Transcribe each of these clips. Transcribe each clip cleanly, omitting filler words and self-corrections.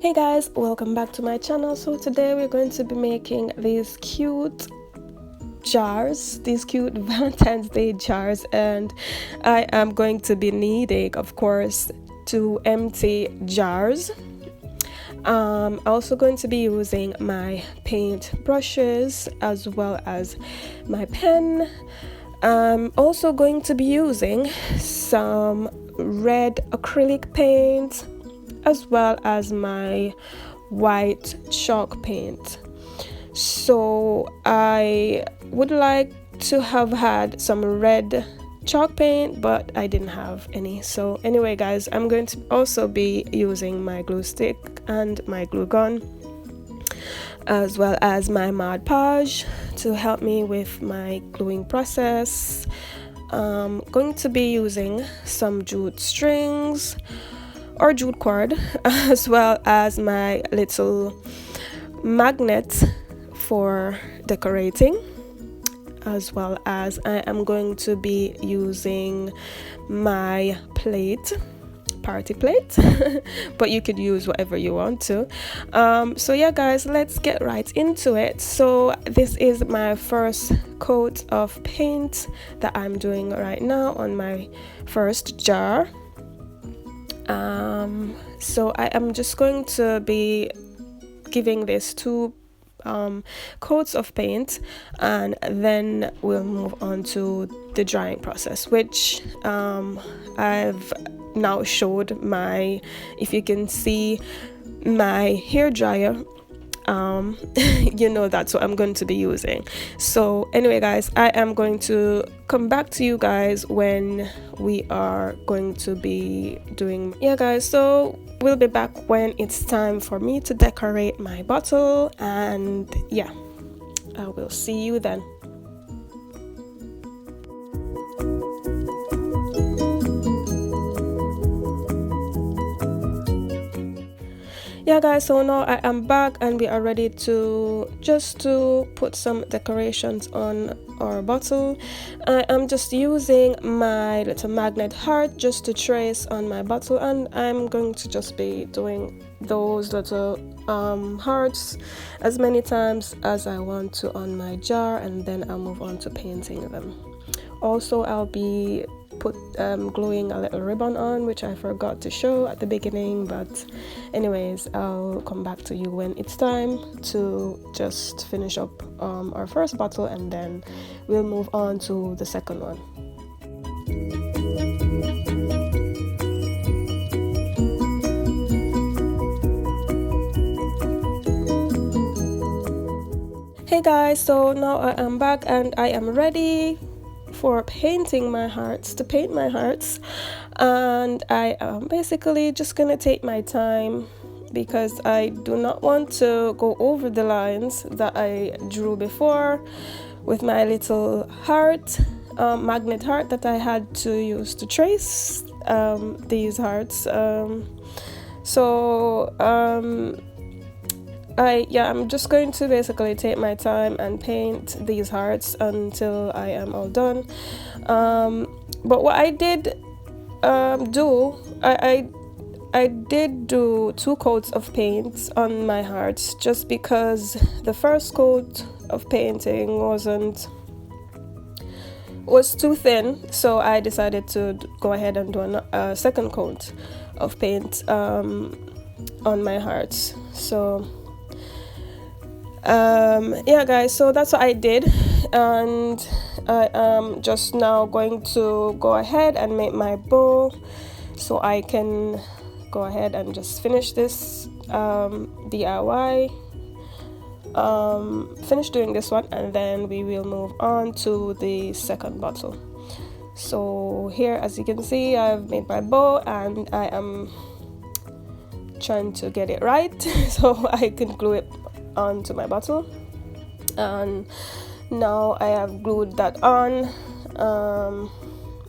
Hey guys, welcome back to my channel. So today we're going to be making these cute jars, these cute Valentine's Day jars, and I am going to be needing, of course, 2 empty jars. Also going to be using my paint brushes as well as my pen. I'm also going to be using some red acrylic paint as well as my white chalk paint. So I would like to have had some red chalk paint, but I didn't have any. So anyway guys, I'm going to also be using my glue stick and my glue gun as well as my Mod Podge to help me with my gluing process. I'm going to be using some jute strings or jute cord as well as my little magnet for decorating, as well as I am going to be using my plate, party plate, but you could use whatever you want to. So yeah guys, let's get right into it. So this is my first coat of paint that I'm doing right now on my first jar. So I am just going to be giving this 2 coats of paint, and then we'll move on to the drying process, which I've now showed my, if you can see my hair dryer, you know that's what I'm going to be using. So anyway guys, I am going to come back to you guys when we are going to be doing, yeah guys, so we'll be back when it's time for me to decorate my bottle, and yeah, I will see you then. Yeah guys, so now I am back and we are ready to put some decorations on our bottle. I am just using my little magnet heart just to trace on my bottle, and I'm going to just be doing those little hearts as many times as I want to on my jar, and then I'll move on to painting them. Also, I'll be gluing a little ribbon on, which I forgot to show at the beginning, but anyways, I'll come back to you when it's time to just finish up our first bottle, and then we'll move on to the second one. Hey guys, so now I am back and I am ready for painting my hearts, and I am basically just gonna take my time because I do not want to go over the lines that I drew before with my little heart, magnet heart that I had to use to trace these hearts. I'm just going to basically take my time and paint these hearts until I am all done. But what I did I did do 2 coats of paint on my hearts, just because the first coat of painting was too thin, so I decided to go ahead and do a second coat of paint on my hearts. So yeah guys, so that's what I did, and I am just now going to go ahead and make my bow so I can go ahead and just finish this DIY, finish doing this one, and then we will move on to the second bottle. So here, as you can see, I've made my bow and I am trying to get it right so I can glue it onto my bottle, and now I have glued that on.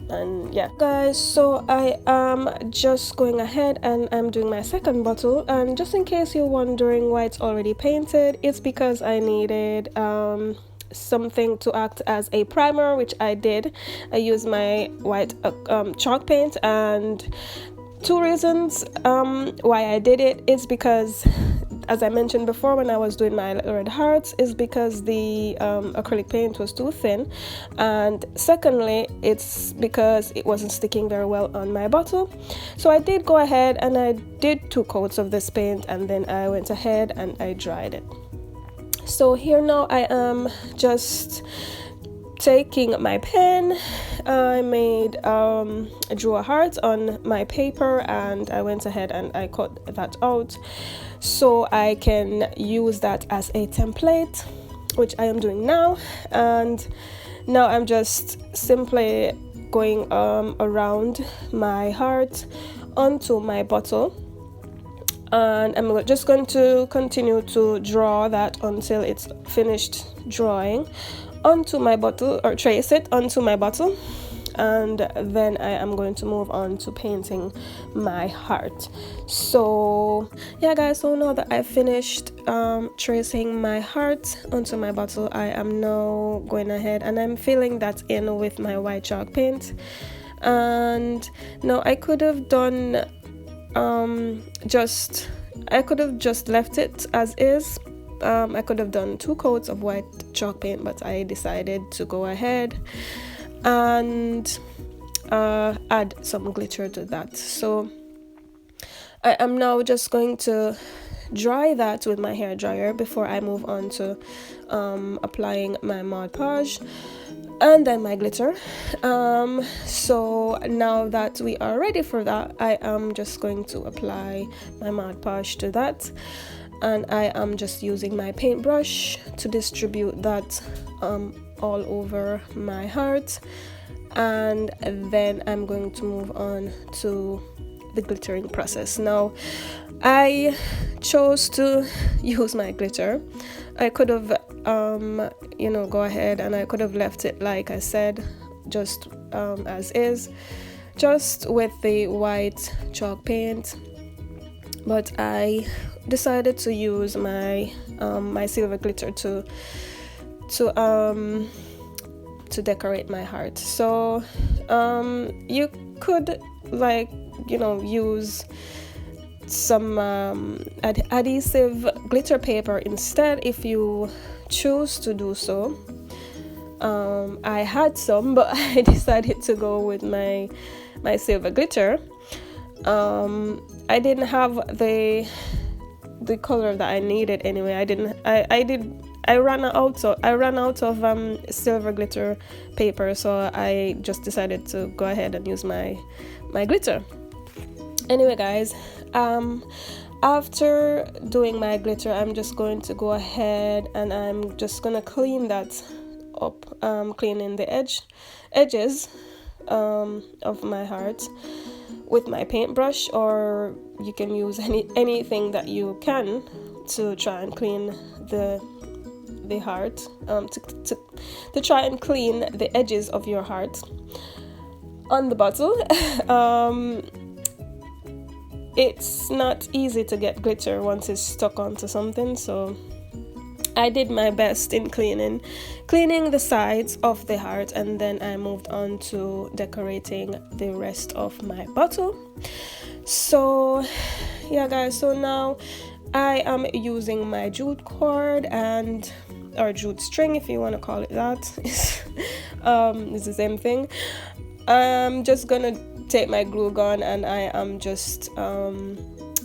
And yeah guys, so I am just going ahead and I'm doing my second bottle, and just in case you're wondering why it's already painted, it's because I needed something to act as a primer, which I did. I used my white chalk paint, and two reasons why I did it is because, as I mentioned before when I was doing my little red hearts, is because the acrylic paint was too thin, and secondly it's because it wasn't sticking very well on my bottle. So I did go ahead and I did 2 coats of this paint, and then I went ahead and I dried it. So here now I am just taking my pen. I drew a heart on my paper, and I went ahead and I cut that out so I can use that as a template, which I am doing now. And now I'm just simply going around my heart onto my bottle, and I'm just going to continue to draw that until it's finished drawing onto my bottle, or trace it onto my bottle, and then I am going to move on to painting my heart. So yeah guys, so now that I finished tracing my heart onto my bottle, I am now going ahead and I'm filling that in with my white chalk paint. And now I could have done I could have just left it as is. I could have done 2 coats of white chalk paint, but I decided to go ahead and add some glitter to that. So I am now just going to dry that with my hair dryer before I move on to applying my Mod Podge and then my glitter. So now that we are ready for that, I am just going to apply my Mod Podge to that, and I am just using my paintbrush to distribute that all over my heart, and then I'm going to move on to the glittering process. Now I chose to use my glitter. I could have go ahead and I could have left it like I said, just as is, just with the white chalk paint, but I decided to use my my silver glitter to decorate my heart. So you could use some adhesive glitter paper instead if you choose to do so. I had some, but I decided to go with my silver glitter. I didn't have the color that I needed anyway. I ran out of silver glitter paper, so I just decided to go ahead and use my glitter. Anyway guys, after doing my glitter, I'm just going to go ahead and I'm just gonna clean that up, cleaning the edges of my heart with my paintbrush, or you can use anything that you can to try and clean the heart, to try and clean the edges of your heart on the bottle. It's not easy to get glitter once it's stuck onto something, so I did my best in cleaning the sides of the heart, and then I moved on to decorating the rest of my bottle. So yeah guys, so now I am using my jute cord or jute string, if you want to call it that. It's the same thing. I'm just gonna take my glue gun and I am just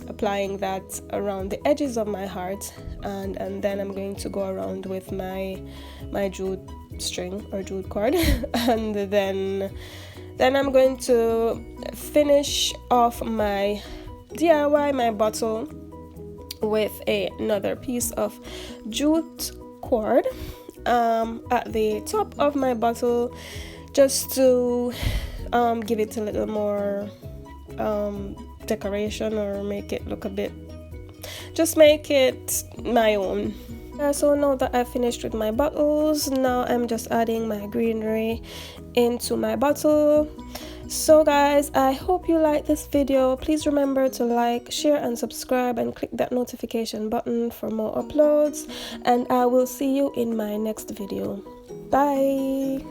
applying that around the edges of my heart, and then I'm going to go around with my jute string or jute cord and then I'm going to finish off my DIY, my bottle, with another piece of jute cord at the top of my bottle, just to give it a little more decoration, or make it look just make it my own. So now that I finished with my bottles, now I'm just adding my greenery into my bottle. So guys, I hope you like this video. Please remember to like, share and subscribe, and click that notification button for more uploads, and I will see you in my next video. Bye.